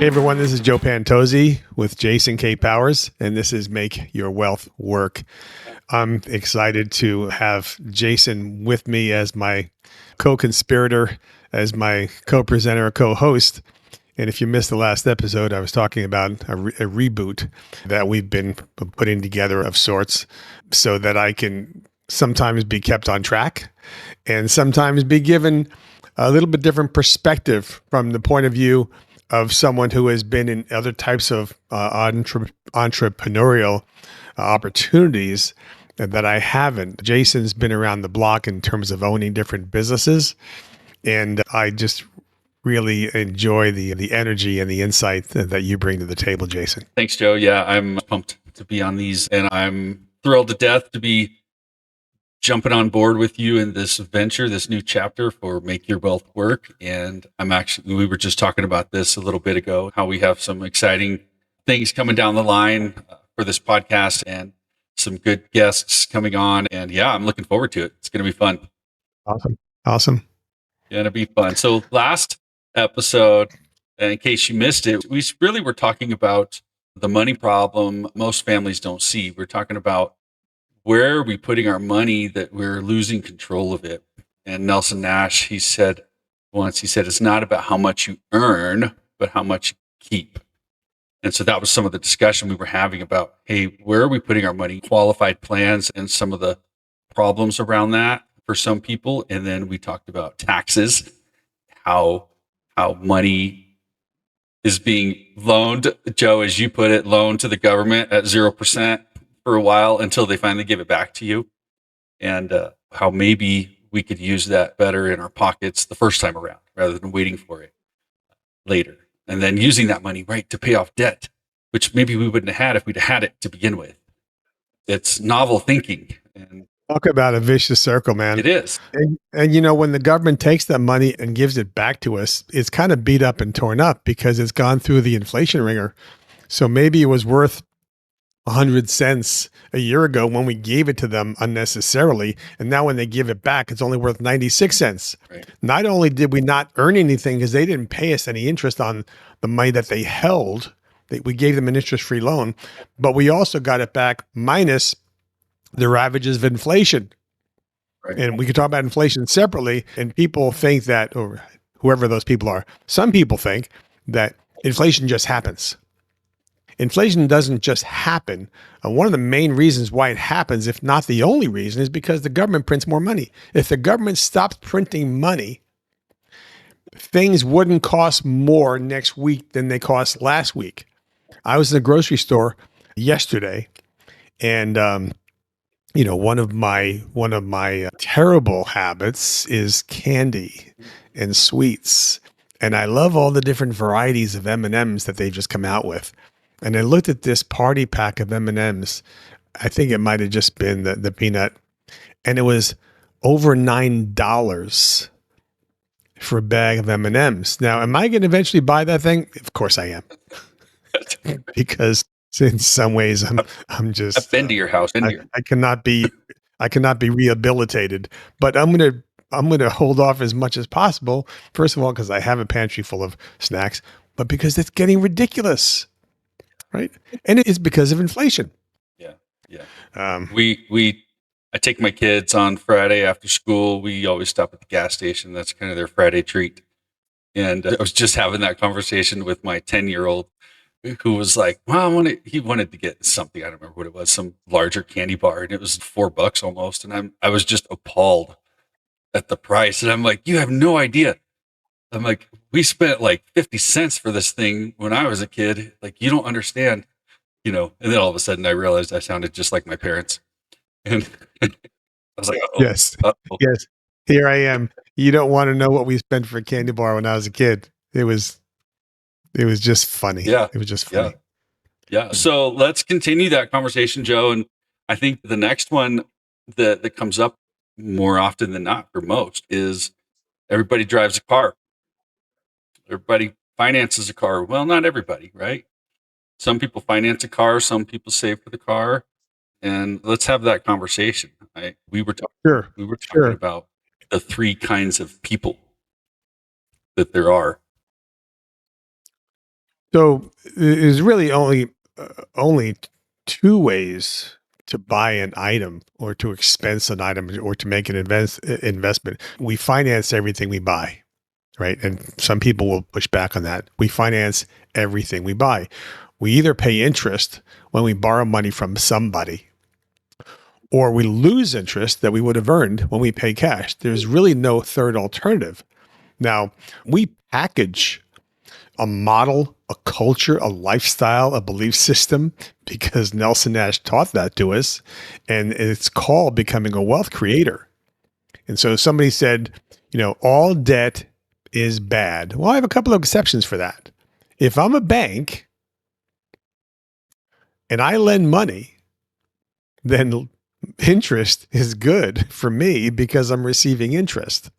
Hey everyone, this is Joe Pantozzi with Jason K. Powers, and this is Make Your Wealth Work. I'm excited to have Jason with me as my co-conspirator, as my co-presenter, co-host. And if you missed the last episode, I was talking about a reboot that we've been putting together of sorts so that I can sometimes be kept on track and sometimes be given a little bit different perspective from the point of view of someone who has been in other types of entrepreneurial opportunities that I haven't. Jason's been around the block in terms of owning different businesses, and I just really enjoy the energy and the insight that you bring to the table, Jason. Thanks, Joe. Yeah, I'm pumped to be on these, and I'm thrilled to death to be jumping on board with you in this venture, this new chapter for Make Your Wealth Work. And we were just talking about this a little bit ago, how we have some exciting things coming down the line for this podcast and some good guests coming on. And yeah, I'm looking forward to it. It's going to be fun. Awesome. Going to be fun. So last episode, in case you missed it, we really were talking about the money problem most families don't see. We're talking about where are we putting our money that we're losing control of it. And Nelson Nash, he said, it's not about how much you earn, but how much you keep. And so that was some of the discussion we were having about, hey, where are we putting our money, qualified plans, and some of the problems around that for some people. And then we talked about taxes, how money is being loaned, Joe, as you put it, loaned to the government at 0% for a while until they finally give it back to you, and how maybe we could use that better in our pockets the first time around rather than waiting for it later, and then using that money to pay off debt, which maybe we wouldn't have had if we'd had it to begin with. It's novel thinking. And talk about a vicious circle, man. It is. And you know, when the government takes that money and gives it back to us, it's kind of beat up and torn up because it's gone through the inflation ringer. So maybe it was worth 100 cents a year ago when we gave it to them unnecessarily. And now when they give it back, it's only worth 96 cents. Right. Not only did we not earn anything because they didn't pay us any interest on the money that they held, we gave them an interest-free loan, but we also got it back minus the ravages of inflation. Right. And we could talk about inflation separately. And people think that, or whoever those people are, some people think that inflation just happens. Inflation doesn't just happen. One of the main reasons why it happens, if not the only reason, is because the government prints more money. If the government stopped printing money, things wouldn't cost more next week than they cost last week. I was in the grocery store yesterday, and one of my terrible habits is candy and sweets, and I love all the different varieties of M&Ms that they've just come out with. And I looked at this party pack of M&Ms. I think it might have just been the peanut. And it was over $9 for a bag of M&Ms. Now, am I going to eventually buy that thing? Of course I am. Because in some ways I'm just I've been to your house. I cannot be rehabilitated. But I'm gonna hold off as much as possible. First of all, because I have a pantry full of snacks, but because it's getting ridiculous. Right. And it is because of inflation. Yeah. I take my kids on Friday after school. We always stop at the gas station. That's kind of their Friday treat. And I was just having that conversation with my 10-year-old who was like, well, he wanted to get something. I don't remember what it was, some larger candy bar. And it was $4 almost. And I was just appalled at the price. And I'm like, you have no idea. I'm like, we spent like 50 cents for this thing when I was a kid. Like, you don't understand, and then all of a sudden I realized I sounded just like my parents. And I was like, uh-oh. Yes. Here I am. You don't want to know what we spent for a candy bar when I was a kid. It was just funny. Yeah. It was just funny. Yeah. So let's continue that conversation, Joe. And I think the next one that comes up more often than not for most is everybody drives a car. Everybody finances a car. Well, not everybody, right? Some people finance a car. Some people save for the car. And let's have that conversation. Right? We were talking about the three kinds of people that there are. So there's really only two ways to buy an item or to expense an item or to make an investment. We finance everything we buy, right? And some people will push back on that. We finance everything we buy. We either pay interest when we borrow money from somebody, or we lose interest that we would have earned when we pay cash. There's really no third alternative. Now, we package a model, a culture, a lifestyle, a belief system because Nelson Nash taught that to us. And it's called becoming a wealth creator. And so somebody said, all debt is bad. Well, I have a couple of exceptions for that. If I'm a bank and I lend money, then interest is good for me because I'm receiving interest.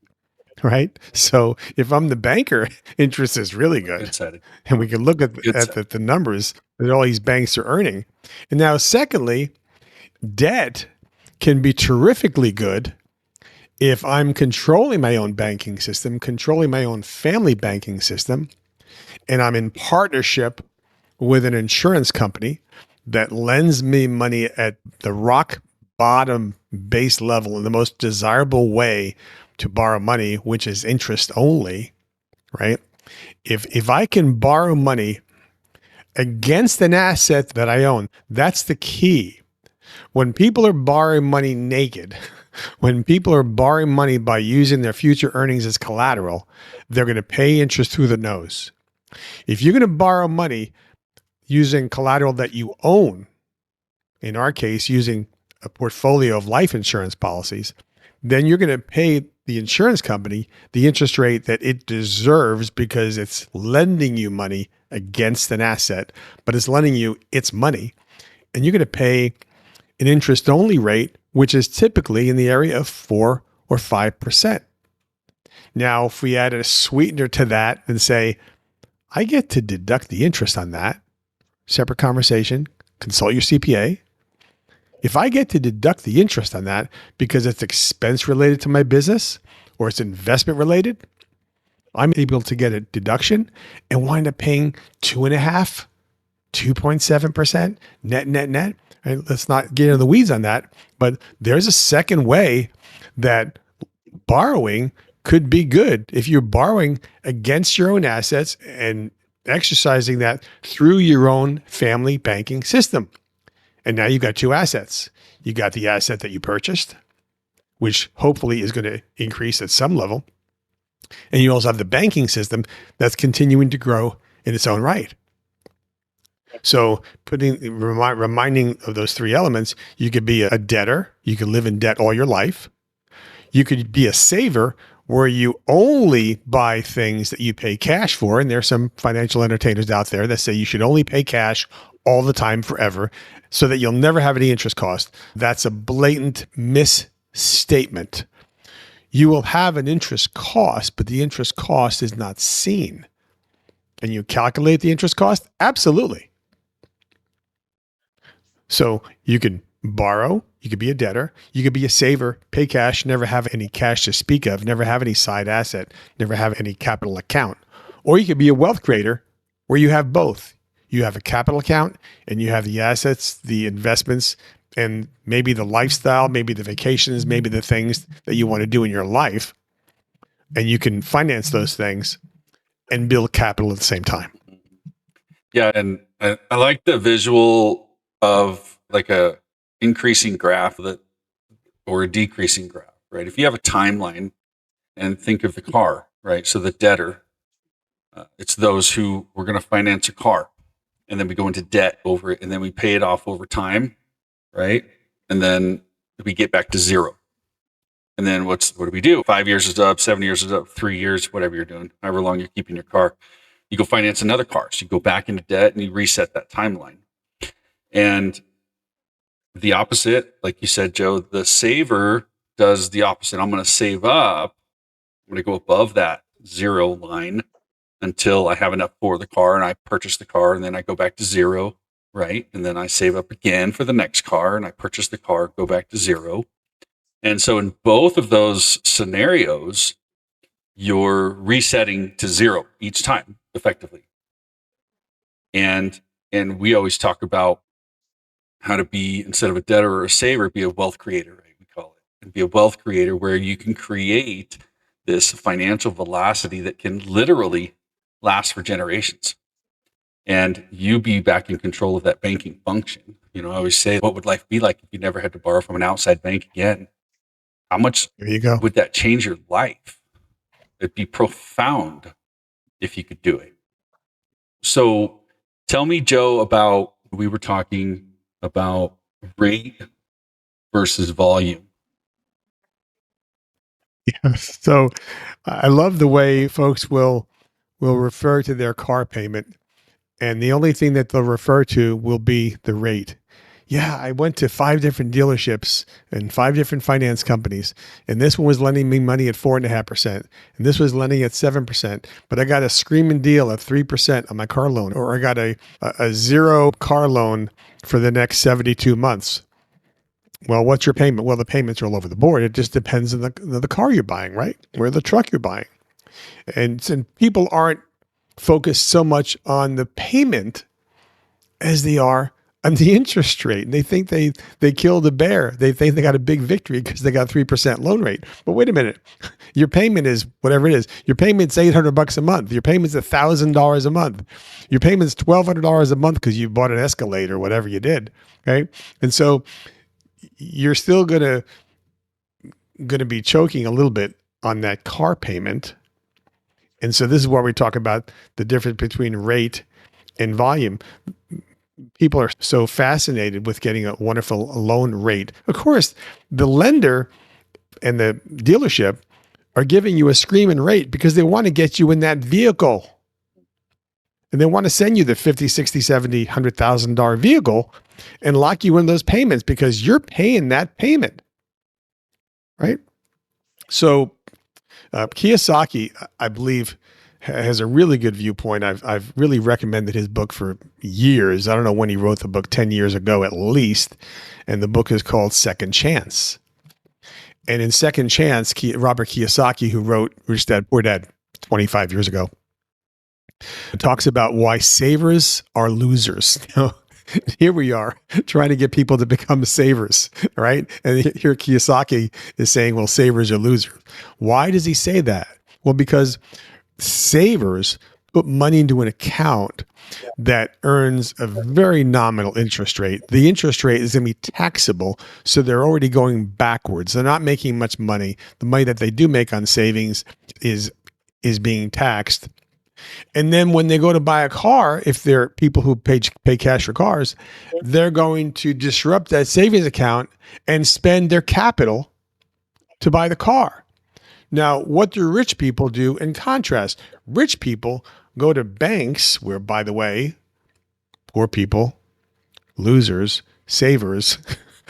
Right. So if I'm the banker, interest is really good. And we can look at the numbers that all these banks are earning. And now, secondly, debt can be terrifically good if I'm controlling my own banking system, controlling my own family banking system, and I'm in partnership with an insurance company that lends me money at the rock bottom base level in the most desirable way to borrow money, which is interest only, right? If I can borrow money against an asset that I own, that's the key. When people are borrowing money naked, when people are borrowing money by using their future earnings as collateral, they're going to pay interest through the nose. If you're going to borrow money using collateral that you own, in our case, using a portfolio of life insurance policies, then you're going to pay the insurance company the interest rate that it deserves because it's lending you money against an asset, but it's lending you its money. And you're going to pay an interest only rate, which is typically in the area of 4 or 5%. Now, if we add a sweetener to that and say, I get to deduct the interest on that, separate conversation, consult your CPA. If I get to deduct the interest on that because it's expense related to my business or it's investment related, I'm able to get a deduction and wind up paying 2.5%, 2.7% net. Right? Let's not get into the weeds on that, but there's a second way that borrowing could be good. If you're borrowing against your own assets and exercising that through your own family banking system. And now you've got two assets. You got the asset that you purchased, which hopefully is going to increase at some level. And you also have the banking system that's continuing to grow in its own right. So reminding of those three elements, you could be a debtor. You could live in debt all your life. You could be a saver where you only buy things that you pay cash for. And there's some financial entertainers out there that say you should only pay cash all the time forever so that you'll never have any interest cost. That's a blatant misstatement. You will have an interest cost, but the interest cost is not seen. And you calculate the interest cost? Absolutely. So you can borrow, you could be a debtor, you could be a saver, pay cash, never have any cash to speak of, never have any side asset, never have any capital account. Or you could be a wealth creator where you have both. You have a capital account and you have the assets, the investments, and maybe the lifestyle, maybe the vacations, maybe the things that you want to do in your life. And you can finance those things and build capital at the same time. Yeah. And I like the visual of like a increasing graph or a decreasing graph, right? If you have a timeline and think of the car, right? So the debtor, it's those who we're going to finance a car. And then we go into debt over it, and then we pay it off over time, right? And then we get back to zero. And then what do we do? 5 years is up, 7 years is up, 3 years, whatever you're doing, however long you're keeping your car. You go finance another car. So you go back into debt and you reset that timeline. And the opposite, like you said, Joe, the saver does the opposite. I'm going to save up. I'm going to go above that zero line until I have enough for the car and I purchase the car, and then I go back to zero, right? And then I save up again for the next car and I purchase the car, go back to zero. And so in both of those scenarios, you're resetting to zero each time effectively. And we always talk about how to be, instead of a debtor or a saver, be a wealth creator, right? We call it. And be a wealth creator where you can create this financial velocity that can literally last for generations. And you be back in control of that banking function. I always say, what would life be like if you never had to borrow from an outside bank again? How much There you go. would that change your life? It'd be profound if you could do it. So tell me, Joe, we were talking about rate versus volume. Yeah. So I love the way folks will refer to their car payment, and the only thing that they'll refer to will be the rate. Yeah, I went to 5 different dealerships and 5 different finance companies, and this one was lending me money at 4.5%, and this was lending at 7%. But I got a screaming deal of 3% on my car loan, or I got a zero car loan for the next 72 months. Well, what's your payment? Well, the payments are all over the board. It just depends on the car you're buying, right? Or the truck you're buying. And people aren't focused so much on the payment as they are on the interest rate. And they think they killed a bear. They think they got a big victory because they got 3% loan rate. But wait a minute. Your payment is whatever it is. Your payment's $800 a month. Your payment's $1,000 a month. Your payment's $1,200 a month because you bought an Escalade or whatever you did. Okay. And so you're still gonna be choking a little bit on that car payment. And so this is where we talk about the difference between rate and volume. People are so fascinated with getting a wonderful loan rate. Of course, the lender and the dealership are giving you a screaming rate because they want to get you in that vehicle. And they want to send you the $50,000, $60,000, $70,000, $100,000 vehicle and lock you in those payments because you're paying that payment, right? So Kiyosaki, I believe, has a really good viewpoint. I've really recommended his book for years. I don't know when he wrote the book, 10 years ago at least. And the book is called Second Chance. And in Second Chance, Robert Kiyosaki, who wrote Rich Dad, Poor Dad 25 years ago, talks about why savers are losers. Here we are trying to get people to become savers, right? And here Kiyosaki is saying, well, savers are losers. Why does he say that? Well, because savers put money into an account that earns a very nominal interest rate. The interest rate is going to be taxable, so they're already going backwards. They're not making much money. The money that they do make on savings is being taxed. And then when they go to buy a car, if they're people who pay cash for cars, they're going to disrupt that savings account and spend their capital to buy the car. Now, what do rich people do in contrast? Rich people go to banks where, by the way, poor people, losers, savers,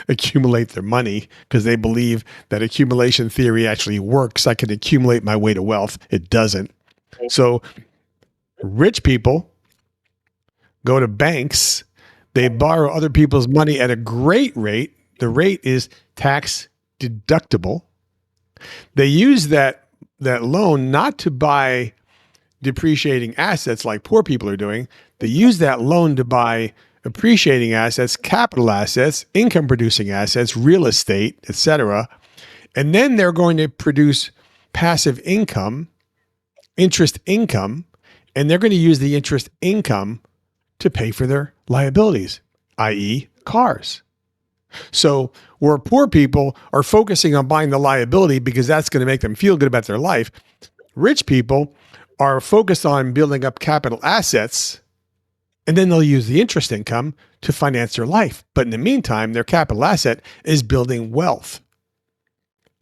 accumulate their money because they believe that accumulation theory actually works. I can accumulate my way to wealth. It doesn't. So rich people go to banks. They borrow other people's money at a great rate. The rate is tax deductible. They use that loan not to buy depreciating assets like poor people are doing. They use that loan to buy appreciating assets, capital assets, income producing assets, real estate, etc. And then they're going to produce passive income, interest income, and they're going to use the interest income to pay for their liabilities, i.e. cars. So where poor people are focusing on buying the liability because that's going to make them feel good about their life, rich people are focused on building up capital assets, and then they'll use the interest income to finance their life. But in the meantime, their capital asset is building wealth.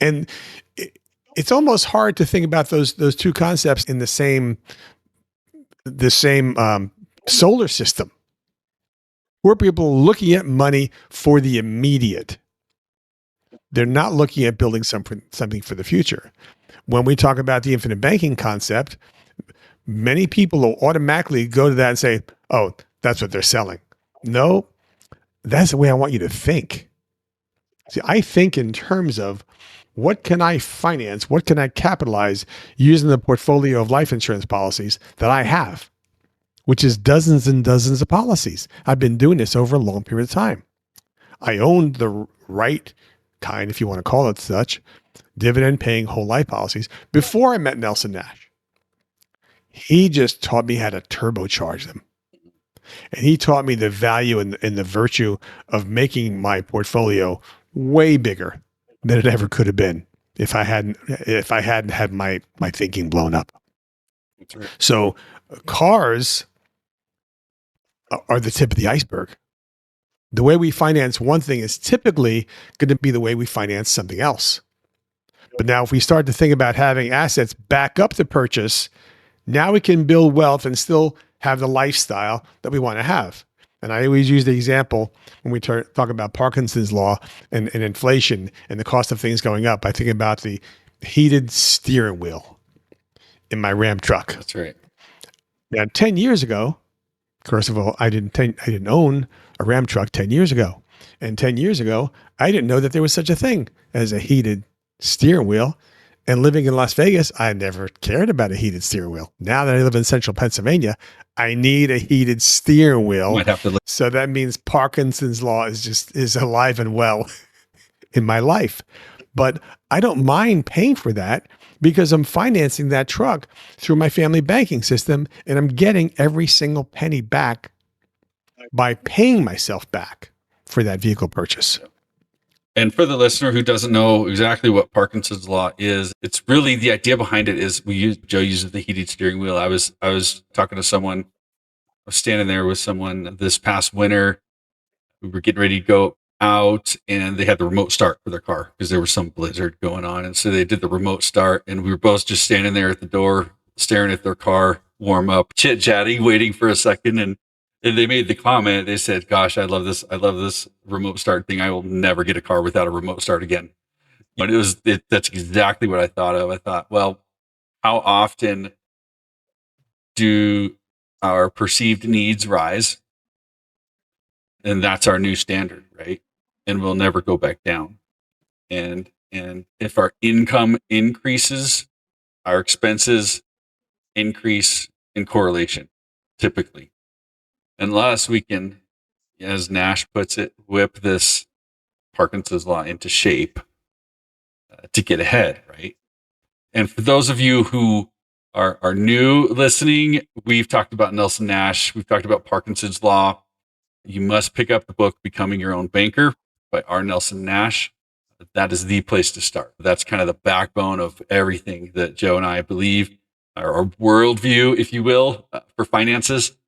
And it's almost hard to think about those two concepts in the same solar system. Poor people are looking at money for the immediate. They're not looking at building something for the future. When we talk about the infinite banking concept, many people will automatically go to that and say, oh, that's what they're selling. No, that's the way I want you to think. See, I think in terms of what can I finance? What can I capitalize using the portfolio of life insurance policies that I have? which is dozens and dozens of policies. I've been doing this over a long period of time. I owned the right kind, if you want to call it such, dividend paying whole life policies before I met Nelson Nash. He just taught me how to turbocharge them. And he taught me the value and the virtue of making my portfolio way bigger than it ever could have been if I hadn't had my thinking blown up. That's right. So cars are the tip of the iceberg. The way we finance one thing is typically going to be the way we finance something else. But now if we start to think about having assets back up the purchase, now we can build wealth and still have the lifestyle that we want to have. And I always use the example when we talk about Parkinson's law and inflation and the cost of things going up. I think about the heated steering wheel in my Ram truck. That's right. Now, 10 years ago, first of all, I didn't own a Ram truck 10 years ago. And 10 years ago, I didn't know that there was such a thing as a heated steering wheel. And living in Las Vegas, I never cared about a heated steering wheel. Now that I live in central Pennsylvania, I need a heated steering wheel. Might have to So that means Parkinson's law is alive and well in my life. But I don't mind paying for that because I'm financing that truck through my family banking system, and I'm getting every single penny back by paying myself back for that vehicle purchase. And for the listener who doesn't know exactly what Parkinson's law is, it's really the idea behind it is Joe uses the heated steering wheel. I was talking to someone, I was standing there with someone this past winter. We were getting ready to go out and they had the remote start for their car because there was some blizzard going on. And so they did the remote start and we were both just standing there at the door, staring at their car, warm up, chit chatting, waiting for a second. And they made the comment, they said, gosh, I love this remote start thing. I will never get a car without a remote start again. But that's exactly what I thought of. I thought, well, how often do our perceived needs rise? And that's our new standard, right? And we'll never go back down. And if our income increases, our expenses increase in correlation, typically. Unless we can, as Nash puts it, whip this Parkinson's law into shape to get ahead, right? And for those of you who are new listening, we've talked about Nelson Nash. We've talked about Parkinson's law. You must pick up the book, Becoming Your Own Banker by R. Nelson Nash. That is the place to start. That's kind of the backbone of everything that Joe and I believe, our worldview, if you will, for finances.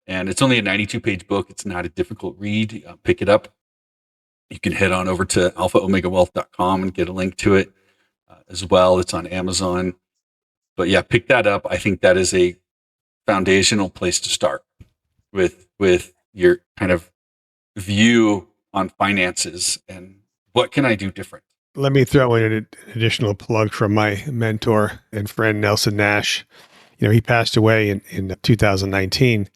And it's only a 92-page book. It's not a difficult read. Pick it up. You can head on over to alphaomegawealth.com and get a link to it as well. It's on Amazon. But yeah, pick that up. I think that is a foundational place to start with your kind of view on finances and what can I do different. Let me throw in an additional plug from my mentor and friend, Nelson Nash. He passed away in 2019.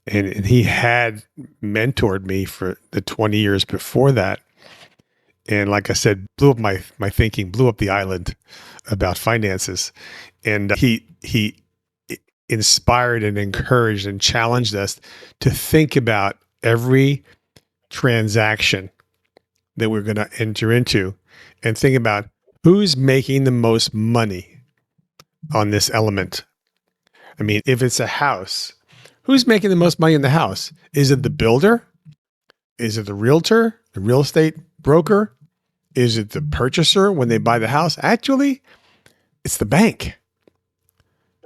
And he had mentored me for the 20 years before that. And like I said, blew up my thinking, blew up the island about finances. And he inspired and encouraged and challenged us to think about every transaction that we're going to enter into and think about who's making the most money on this element. I mean, if it's a house, who's making the most money in the house? Is it the builder? Is it the realtor, the real estate broker? Is it the purchaser when they buy the house? Actually, it's the bank.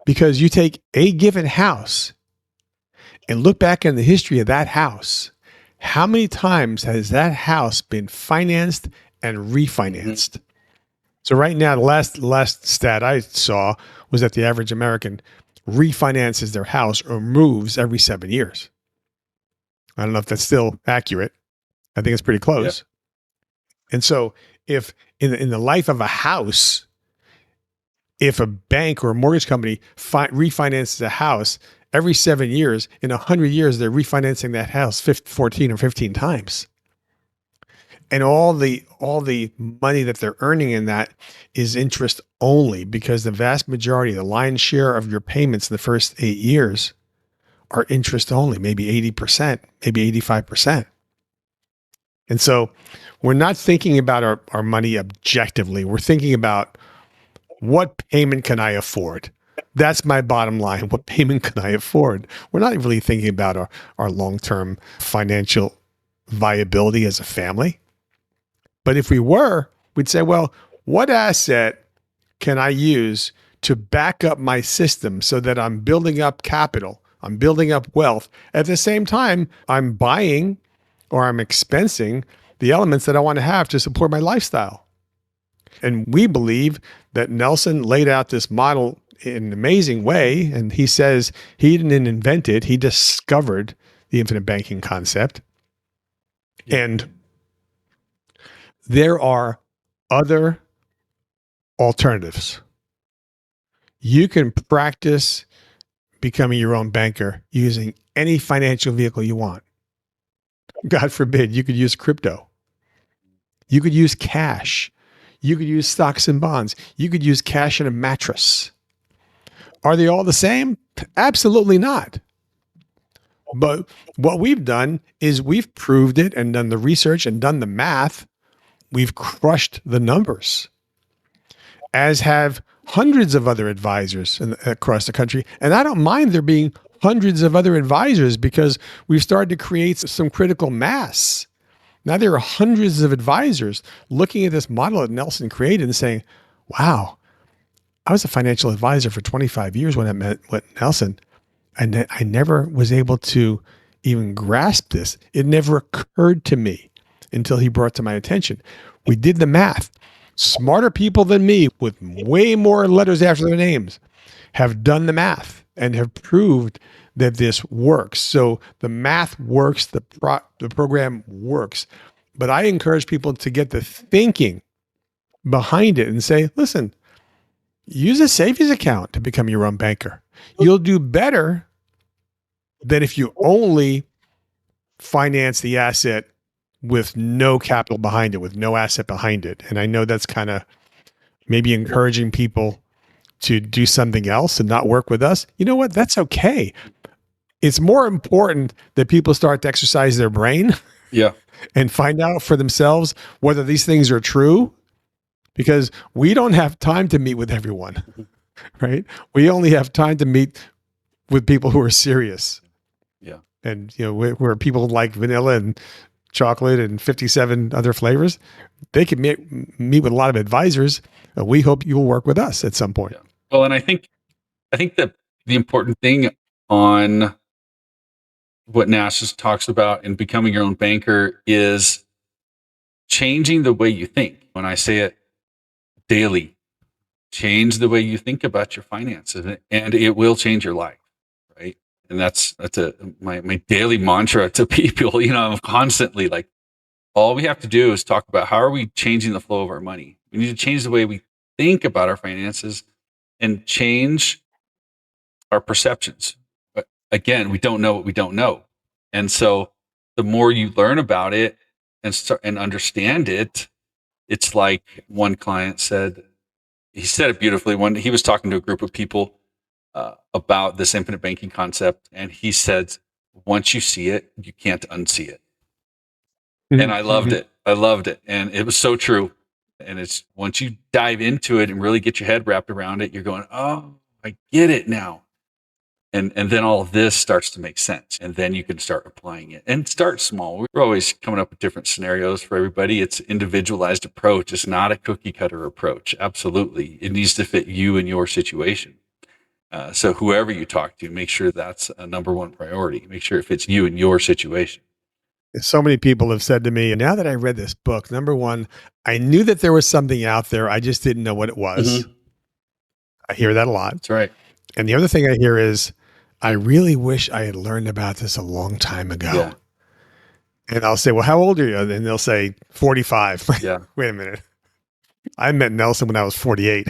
Because you take a given house and look back in the history of that house. How many times has that house been financed and refinanced? So right now, the last stat I saw was that the average American refinances their house or moves every 7 years. I don't know if that's still accurate. I think it's pretty close. Yeah. And so if in the life of a house, if a bank or a mortgage company refinances a house every 7 years, in 100 years, they're refinancing that house 14 or 15 times. And all the money that they're earning in that is interest only, because the vast majority, the lion's share of your payments in the first 8 years are interest only, maybe 80%, maybe 85%. And so we're not thinking about our money objectively. We're thinking about, what payment can I afford? That's my bottom line. What payment can I afford? We're not really thinking about our long-term financial viability as a family. But if we were, we'd say, well, what asset can I use to back up my system so that I'm building up capital, I'm building up wealth. At the same time, I'm buying or I'm expensing the elements that I want to have to support my lifestyle. And we believe that Nelson laid out this model in an amazing way. And he says he didn't invent it, he discovered the infinite banking concept. And there are other alternatives. You can practice becoming your own banker using any financial vehicle you want. God forbid, you could use crypto. You could use cash. You could use stocks and bonds. You could use cash in a mattress. Are they all the same? Absolutely not. But what we've done is we've proved it and done the research and done the math. We've crushed the numbers, as have hundreds of other advisors across the country. And I don't mind there being hundreds of other advisors, because we've started to create some critical mass. Now there are hundreds of advisors looking at this model that Nelson created and saying, wow, I was a financial advisor for 25 years when I met with Nelson. And I never was able to even grasp this. It never occurred to me until he brought it to my attention. We did the math. Smarter people than me, with way more letters after their names, have done the math and have proved that this works. So the math works, the program works. But I encourage people to get the thinking behind it and say, listen, use a savings account to become your own banker. You'll do better than if you only finance the asset with no capital behind it, with no asset behind it. And I know that's kind of maybe encouraging people to do something else and not work with us. You know what? That's okay. It's more important that people start to exercise their brain, and find out for themselves whether these things are true, because we don't have time to meet with everyone, right? We only have time to meet with people who are serious. Yeah. And, you know, where people like vanilla and chocolate and 57 other flavors, they can meet with a lot of advisors. We hope you'll work with us at some point. Yeah. Well, and I think that the important thing on what Nash just talks about in becoming your own banker is changing the way you think. When I say it daily, change the way you think about your finances, and it will change your life, right? And that's my daily mantra to people. You know, I'm constantly like, all we have to do is talk about how are we changing the flow of our money. We need to change the way we think about our finances and change our perceptions. But again, we don't know what we don't know. And so the more you learn about it and understand it, it's like one client said, he said it beautifully when he was talking to a group of people about this infinite banking concept. And he said, once you see it, you can't unsee it. And I loved it. I loved it. And it was so true. And it's once you dive into it and really get your head wrapped around it, you're going, oh, I get it now. And then all of this starts to make sense. And then you can start applying it and start small. We're always coming up with different scenarios for everybody. It's individualized approach. It's not a cookie cutter approach. Absolutely. It needs to fit you and your situation. So whoever you talk to, make sure that's a number one priority. Make sure it fits you and your situation. So many people have said to me, now that I read this book, number one, I knew that there was something out there. I just didn't know what it was. I hear that a lot. That's right. And the other thing I hear is, I really wish I had learned about this a long time ago. Yeah. And I'll say, well, how old are you? And they'll say 45. Yeah. Wait a minute. I met Nelson when I was 48.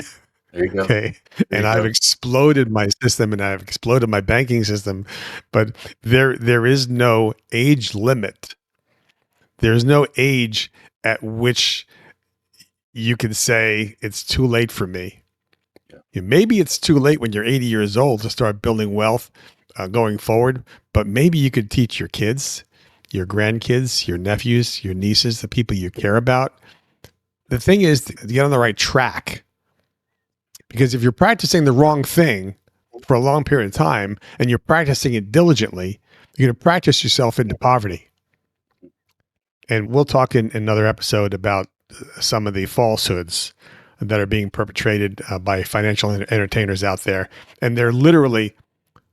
There you go. Okay. And I've exploded my system and I've exploded my banking system, but there is no age limit. There's no age at which you can say it's too late for me. Yeah. Maybe it's too late when you're 80 years old to start building wealth going forward, but maybe you could teach your kids, your grandkids, your nephews, your nieces, the people you care about. The thing is to get on the right track, because if you're practicing the wrong thing for a long period of time and you're practicing it diligently, you're going to practice yourself into poverty. And we'll talk in another episode about some of the falsehoods that are being perpetrated by financial entertainers out there. And they're literally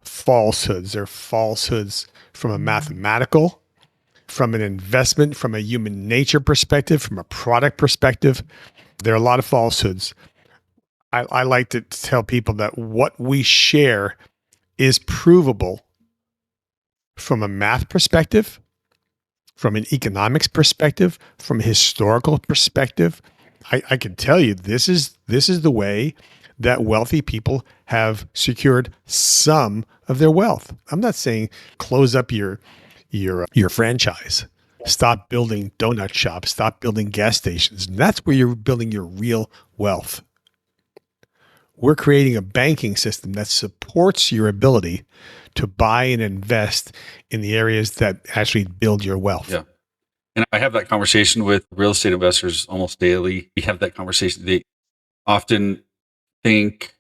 falsehoods. They're falsehoods from a mathematical, from an investment, from a human nature perspective, from a product perspective. There are a lot of falsehoods. I like to tell people that what we share is provable from a math perspective, from an economics perspective, from a historical perspective. I can tell you this is the way that wealthy people have secured some of their wealth. I'm not saying close up your franchise. Stop building donut shops, stop building gas stations. That's where you're building your real wealth. We're creating a banking system that supports your ability to buy and invest in the areas that actually build your wealth. Yeah. And I have that conversation with real estate investors almost daily. We have that conversation. They often think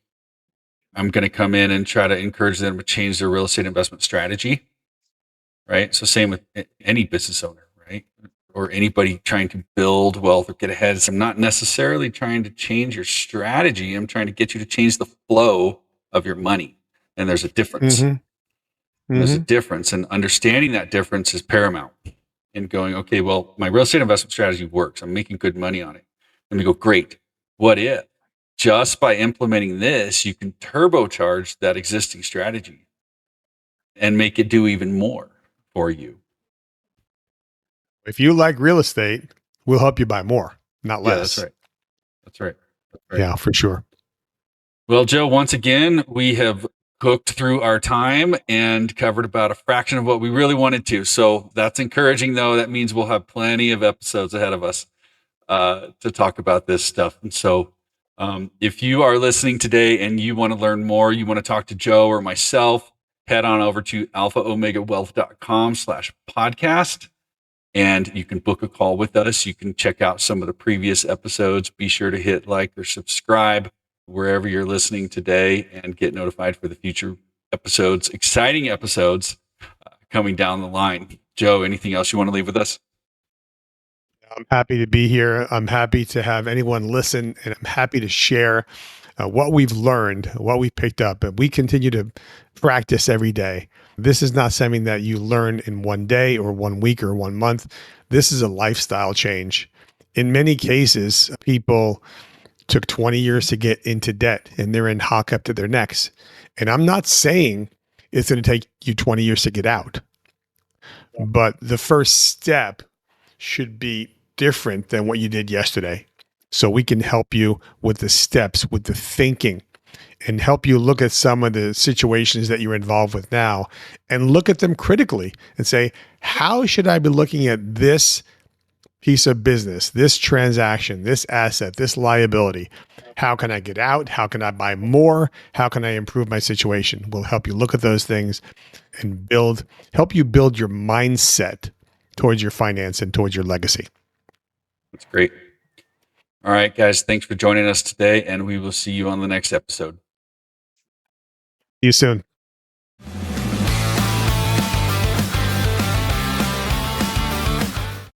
I'm going to come in and try to encourage them to change their real estate investment strategy. Right. So same with any business owner, right? Or anybody trying to build wealth or get ahead. So I'm not necessarily trying to change your strategy. I'm trying to get you to change the flow of your money. And there's a difference. There's a difference. And understanding that difference is paramount. And going, okay, well, my real estate investment strategy works. I'm making good money on it. And we go, great. What if just by implementing this, you can turbocharge that existing strategy and make it do even more for you? If you like real estate, we'll help you buy more, not less. Yeah, that's right. That's right. That's right. Yeah, for sure. Well, Joe, once again, we have cooked through our time and covered about a fraction of what we really wanted to. So that's encouraging, though. That means we'll have plenty of episodes ahead of us to talk about this stuff. And so if you are listening today and you want to learn more, you want to talk to Joe or myself, head on over to alphaomegawealth.com/podcast. And you can book a call with us. You can check out some of the previous episodes. Be sure to hit like or subscribe wherever you're listening today and get notified for the future episodes, exciting episodes coming down the line. Joe, anything else you want to leave with us? I'm happy to be here. I'm happy to have anyone listen, and I'm happy to share what we've learned, what we picked up, and we continue to practice every day. This is not something that you learn in one day or 1 week or 1 month. This is a lifestyle change. In many cases, people took 20 years to get into debt and they're in hock up to their necks. And I'm not saying it's going to take you 20 years to get out, but the first step should be different than what you did yesterday. So we can help you with the steps, with the thinking, and help you look at some of the situations that you're involved with now and look at them critically and say, how should I be looking at this piece of business, this transaction, this asset, this liability? How can I get out? How can I buy more? How can I improve my situation? We'll help you look at those things and help you build your mindset towards your finance and towards your legacy. That's great. All right, guys, thanks for joining us today, and we will see you on the next episode. See you soon.